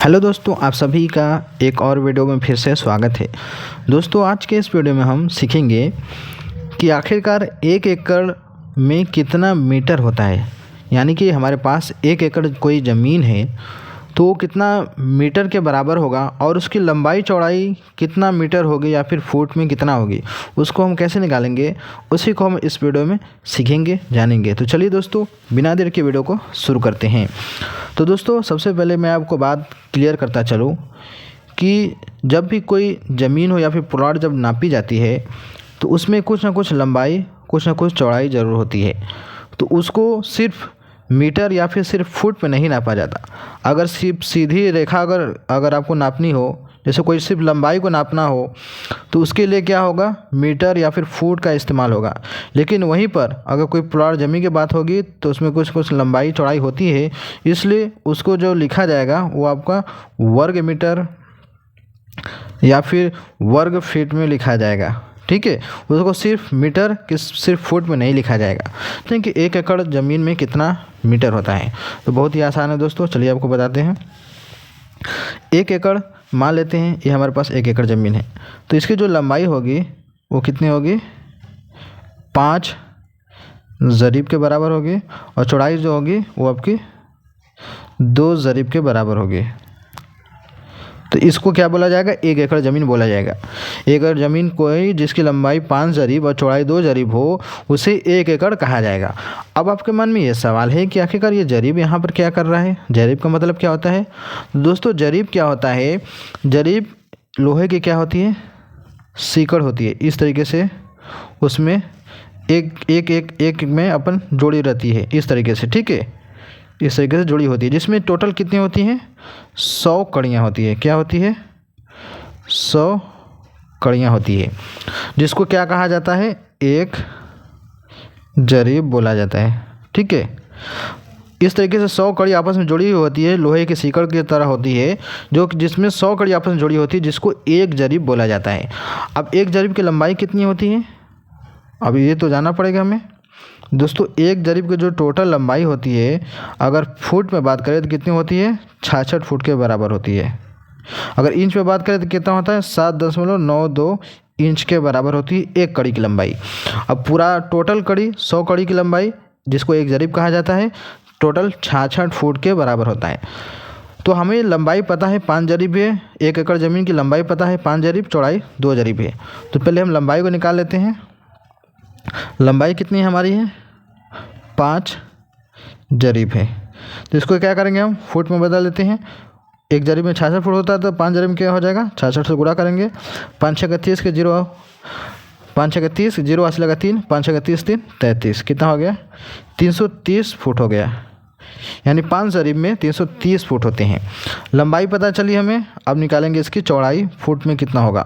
Hello दोस्तों, आप सभी का एक और वीडियो में फिर से स्वागत है। दोस्तों, आज के इस वीडियो में हम सीखेंगे कि आखिरकार एक एकड़ में कितना मीटर होता है। यानी कि हमारे पास एक एकड़ कोई ज़मीन है तो वो कितना मीटर के बराबर होगा और उसकी लंबाई चौड़ाई कितना मीटर होगी या फिर फुट में कितना होगी, उसको हम कैसे निकालेंगे, उसी को हम इस वीडियो में सीखेंगे, जानेंगे। तो चलिए दोस्तों, बिना देर के वीडियो को शुरू करते हैं। तो दोस्तों, सबसे पहले मैं आपको बात क्लियर करता चलूँ कि जब भी कोई ज़मीन हो या फिर प्लॉट जब नापी जाती है तो उसमें कुछ ना कुछ लंबाई, कुछ ना कुछ चौड़ाई ज़रूर होती है। तो उसको सिर्फ मीटर या फिर सिर्फ फुट में नहीं नापा जाता। अगर सिर्फ सीधी रेखा अगर आपको नापनी हो, जैसे कोई सिर्फ लंबाई को नापना हो, तो उसके लिए क्या होगा, मीटर या फिर फुट का इस्तेमाल होगा। लेकिन वहीं पर अगर कोई प्लॉट ज़मीन की बात होगी तो उसमें कुछ कुछ लंबाई चौड़ाई होती है, इसलिए उसको जो लिखा जाएगा वो आपका वर्ग मीटर या फिर वर्ग फीट में लिखा जाएगा। ठीक है, उसको सिर्फ मीटर कि सिर्फ फुट में नहीं लिखा जाएगा। ठीक है, एक एकड़ ज़मीन में कितना मीटर होता है, तो बहुत ही आसान है दोस्तों। चलिए आपको बताते हैं। एक एकड़ मान लेते हैं, ये हमारे पास एक एकड़ ज़मीन है, तो इसकी जो लंबाई होगी वो कितनी होगी, 5 ज़रीब के बराबर होगी, और चौड़ाई जो होगी वो आपकी 2 ज़रीब के बराबर होगी। तो इसको क्या बोला जाएगा, एक एकड़ ज़मीन बोला जाएगा। एक एकड़ ज़मीन कोई जिसकी लंबाई 5 ज़रीब और चौड़ाई 2 ज़रीब हो, उसे एक एकड़ कहा जाएगा। अब आपके मन में ये सवाल है कि आखिरकार ये ज़रीब यहाँ पर क्या कर रहा है, ज़रीब का मतलब क्या होता है। दोस्तों, ज़रीब क्या होता है, ज़रीब लोहे की क्या होती है, सीकड़ होती है। इस तरीके से उसमें एक में अपन जोड़ी रहती है, इस तरीके से। ठीक है, इस तरीके से जुड़ी होती है, जिसमें टोटल कितनी होती हैं, 100 कड़ियाँ होती है। क्या होती है, 100 कड़ियाँ होती है, जिसको क्या कहा जाता है, एक ज़रीब बोला जाता है। ठीक है, इस तरीके से 100 कड़ी आपस में जुड़ी हुई होती है, लोहे की सीकड़ की तरह होती है, जो जिसमें 100 कड़ी आपस में जुड़ी होती है, जिसको एक ज़रीब बोला जाता है। अब एक ज़रीब की लंबाई कितनी होती है, अब ये तो जानना पड़ेगा हमें। दोस्तों, एक ज़रीब की जो टोटल लंबाई होती है, अगर फुट में बात करें तो कितनी होती है, 66 फुट के बराबर होती है। अगर इंच में बात करें तो कितना होता है, 7.92 इंच के बराबर होती है एक कड़ी की लंबाई। अब पूरा टोटल कड़ी 100 कड़ी की लंबाई, जिसको एक ज़रीब कहा जाता है, टोटल 66 फुट के बराबर होता है। तो हमें लंबाई पता है 5 ज़रीब है, एक एकड़ ज़मीन की लंबाई पता है 5 ज़रीब, चौड़ाई 2 ज़रीब है। तो पहले हम लंबाई को निकाल लेते हैं। लंबाई कितनी हमारी है, 5 ज़रीब है। तो इसको क्या करेंगे, हम फुट में बदल देते हैं। एक ज़रीब में 66 फुट होता है, तो 5 ज़रीब में क्या हो जाएगा, 66 से गुणा करेंगे। 5 6 30 के 0, 5 6 30, 0 80 लगा 3, 5 6 30 3 33, कितना हो गया, 330 फुट हो गया। यानी 5 ज़रीब में 330 फुट होते हैं। लंबाई पता चली हमें, अब निकालेंगे इसकी चौड़ाई, फुट में कितना होगा।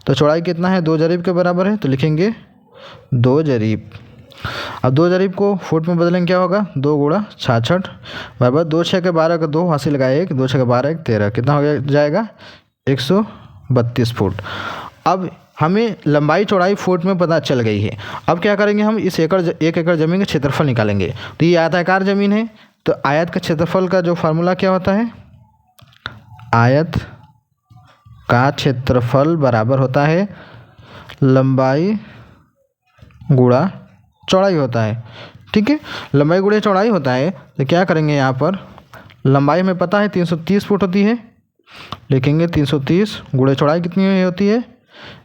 तो चौड़ाई कितना है, 2 ज़रीब के बराबर है, तो लिखेंगे 2 ज़रीब। अब 2 ज़रीब को फुट में बदलेंगे, क्या होगा, 2 गुणा 66 बराबर 2 6 के 12 का 2 हासिल लगाए 1, 2 6 के 12 1 13, कितना हो गया जाएगा, 132 फुट। अब हमें लंबाई चौड़ाई फुट में पता चल गई है। अब क्या करेंगे, हम इस एक एकड़ ज़मीन का क्षेत्रफल निकालेंगे। तो ये आयताकार ज़मीन है, तो आयत का क्षेत्रफल का जो फार्मूला क्या होता है, आयत का क्षेत्रफल बराबर होता है लंबाई गुणा चौड़ाई होता है। ठीक है, लंबाई गुणा चौड़ाई होता है। तो क्या करेंगे, यहाँ पर लंबाई हमें पता है 330 फुट होती है, लिखेंगे 330 गुणा चौड़ाई कितनी होती है,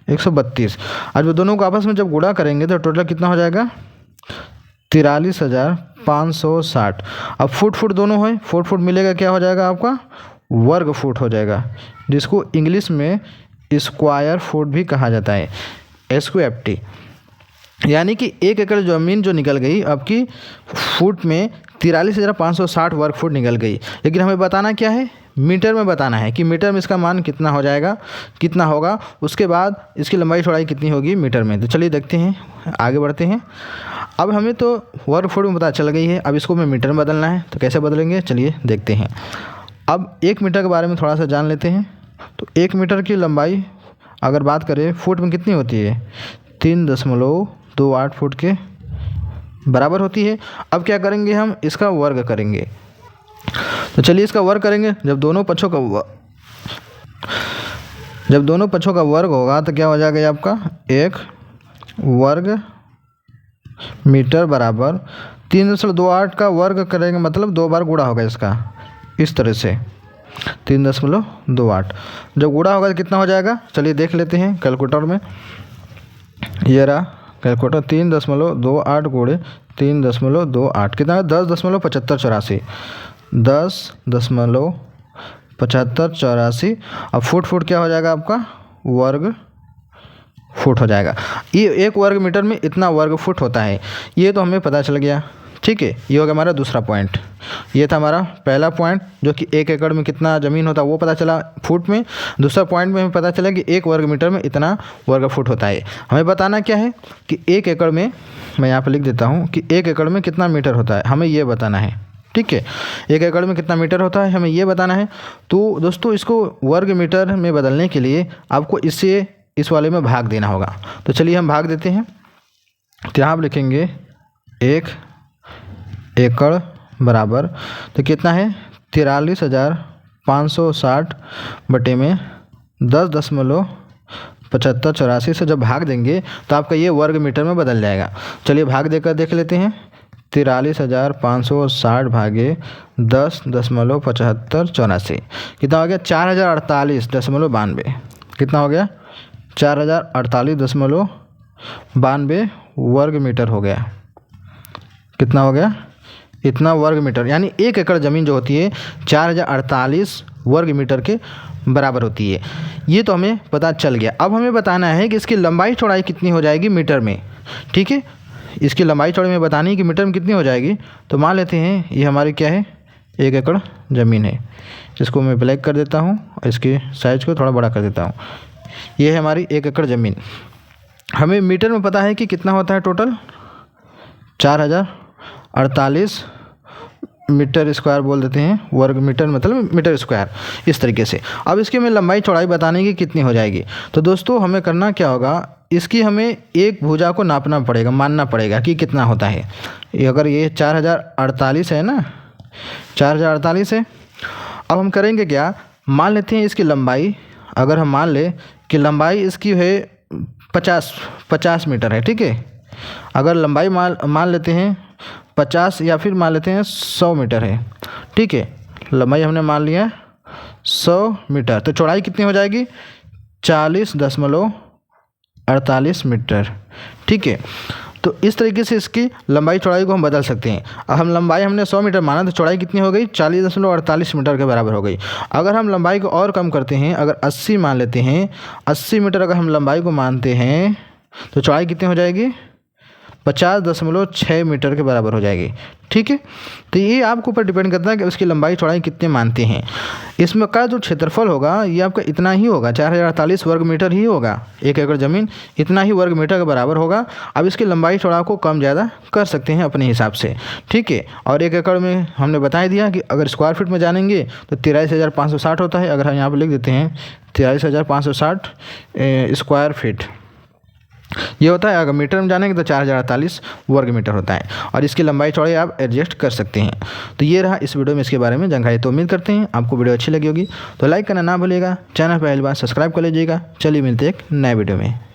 132। आज वो दोनों को आपस में जब गुणा करेंगे तो टोटल कितना हो जाएगा, 43,560। अब फुट दोनों है, फुट मिलेगा, क्या हो जाएगा आपका, वर्ग फुट हो जाएगा, जिसको इंग्लिश में स्क्वायर फुट भी कहा जाता है, SQFT। यानी कि एक एकड़ ज़मीन जो निकल गई आपकी फुट में 43,560 वर्ग फुट निकल गई। लेकिन हमें बताना क्या है, मीटर में बताना है कि मीटर में इसका मान कितना हो जाएगा, कितना होगा, उसके बाद इसकी लंबाई चौड़ाई कितनी होगी मीटर में। तो चलिए देखते हैं, आगे बढ़ते हैं। अब हमें तो वर्ग फुट में पता चल गई है, अब इसको हमें मीटर में बदलना है। तो कैसे बदलेंगे, चलिए देखते हैं। अब 1 मीटर के बारे में थोड़ा सा जान लेते हैं। तो 1 मीटर की लंबाई अगर बात करें फुट में कितनी होती है, 3.28 फुट के बराबर होती है। अब क्या करेंगे, हम इसका वर्ग करेंगे। तो चलिए इसका वर्ग करेंगे। जब दोनों पक्षों का वर्ग होगा तो क्या हो जाएगा ये आपका 1 वर्ग मीटर बराबर 3.28 का वर्ग करेंगे, मतलब 2 बार गुणा होगा इसका, इस तरह से 3.28। जब गुणा होगा तो कितना हो जाएगा, चलिए देख लेते हैं कैलकुलेटर में। ये रहा कैलकुलेटर, 3.28 गुणे 3.28 कितना है 10.7584। 10.7584। अब फुट क्या हो जाएगा आपका, वर्ग फुट हो जाएगा। ये 1 वर्ग मीटर में इतना वर्ग फुट होता है, ये तो हमें पता चल गया। ठीक है, ये हो गया हमारा दूसरा पॉइंट। ये था हमारा पहला पॉइंट जो कि 1 एकड़ में कितना ज़मीन होता है वो पता चला फुट में। दूसरा पॉइंट में हमें पता चला कि 1 वर्ग मीटर में इतना वर्ग फुट होता है। हमें बताना क्या है कि 1 एकड़ में, मैं यहाँ पर लिख देता हूँ कि 1 एकड़ में कितना मीटर होता है, हमें ये बताना है। ठीक है, 1 एकड़ में कितना मीटर होता है हमें ये बताना है। तो दोस्तों इसको वर्ग मीटर में बदलने के लिए आपको इस वाले में भाग देना होगा। तो चलिए हम भाग देते हैं। तो यहाँ आप लिखेंगे 1 एकड़ बराबर, तो कितना है 43,560 बटे में 10.7584 से जब भाग देंगे तो आपका ये वर्ग मीटर में बदल जाएगा। चलिए भाग देकर देख लेते हैं। 43,560 भागे 10.7584 कितना हो गया 4048.92। कितना हो गया 4048.92 वर्ग मीटर हो गया। कितना हो गया, इतना वर्ग मीटर, यानी 1 एकड़ ज़मीन जो होती है 4048 वर्ग मीटर के बराबर होती है। ये तो हमें पता चल गया। अब हमें बताना है कि इसकी लंबाई चौड़ाई कितनी हो जाएगी मीटर में। ठीक है, इसकी लंबाई चौड़ाई में बतानी है कि मीटर में कितनी हो जाएगी। तो मान लेते हैं ये हमारी क्या है 1 एकड़ ज़मीन है। इसको मैं ब्लैक कर देता हूँ, इसके साइज़ को थोड़ा बड़ा कर देता हूँ। ये है हमारी 1 एकड़ ज़मीन। हमें मीटर में पता है कि कितना होता है टोटल 4048 मीटर स्क्वायर बोल देते हैं। वर्ग मीटर मतलब मीटर स्क्वायर, इस तरीके से। अब इसकी हमें लंबाई चौड़ाई बताने की कितनी हो जाएगी। तो दोस्तों हमें करना क्या होगा, इसकी हमें एक भुजा को नापना पड़ेगा, मानना पड़ेगा कि कितना होता है। अगर ये 4048 है ना, 4048 है। अब हम करेंगे क्या, मान लेते हैं इसकी लंबाई, अगर हम मान ले कि लंबाई इसकी है 50 मीटर है। ठीक है, अगर लंबाई मान लेते हैं 50 या फिर मान लेते हैं 100 मीटर है। ठीक है, लंबाई हमने मान लिया 100 मीटर, तो चौड़ाई कितनी हो जाएगी 40.48 मीटर। ठीक है, तो इस तरीके से इसकी लंबाई चौड़ाई को हम बदल सकते हैं। अब हम लंबाई हमने 100 मीटर माना तो चौड़ाई कितनी हो गई 40.48 मीटर के बराबर हो गई। अगर हम लंबाई को और कम करते हैं, अगर 80 मान लेते हैं, 80 मीटर अगर हम लंबाई को मानते हैं तो चौड़ाई कितनी हो जाएगी 50.6 मीटर के बराबर हो जाएगी। ठीक है, तो ये आपके ऊपर डिपेंड करता है कि उसकी लंबाई चौड़ाई कितने मानते हैं। इसमें का जो क्षेत्रफल होगा ये आपका इतना ही होगा, 4048 वर्ग मीटर ही होगा। 1 एकड़ ज़मीन इतना ही वर्ग मीटर के बराबर होगा। अब इसकी लंबाई चौड़ाई को कम ज़्यादा कर सकते हैं अपने हिसाब से। ठीक है, और 1 एकड़ में हमने बता दिया कि अगर स्क्वायर फीट में जानेंगे तो 43,560 होता है। अगर हम यहाँ पर लिख देते हैं 43,560 स्क्वायर फीट ये होता है। अगर मीटर में जानेंगे तो 4048 वर्ग मीटर होता है, और इसकी लंबाई चौड़ाई आप एडजस्ट कर सकते हैं। तो ये रहा इस वीडियो में इसके बारे में जानकारी। तो उम्मीद करते हैं आपको वीडियो अच्छी लगी होगी। तो लाइक करना ना भूलिएगा, चैनल पर पहली बार सब्सक्राइब कर लीजिएगा। चलिए मिलते हैं एक नए वीडियो में।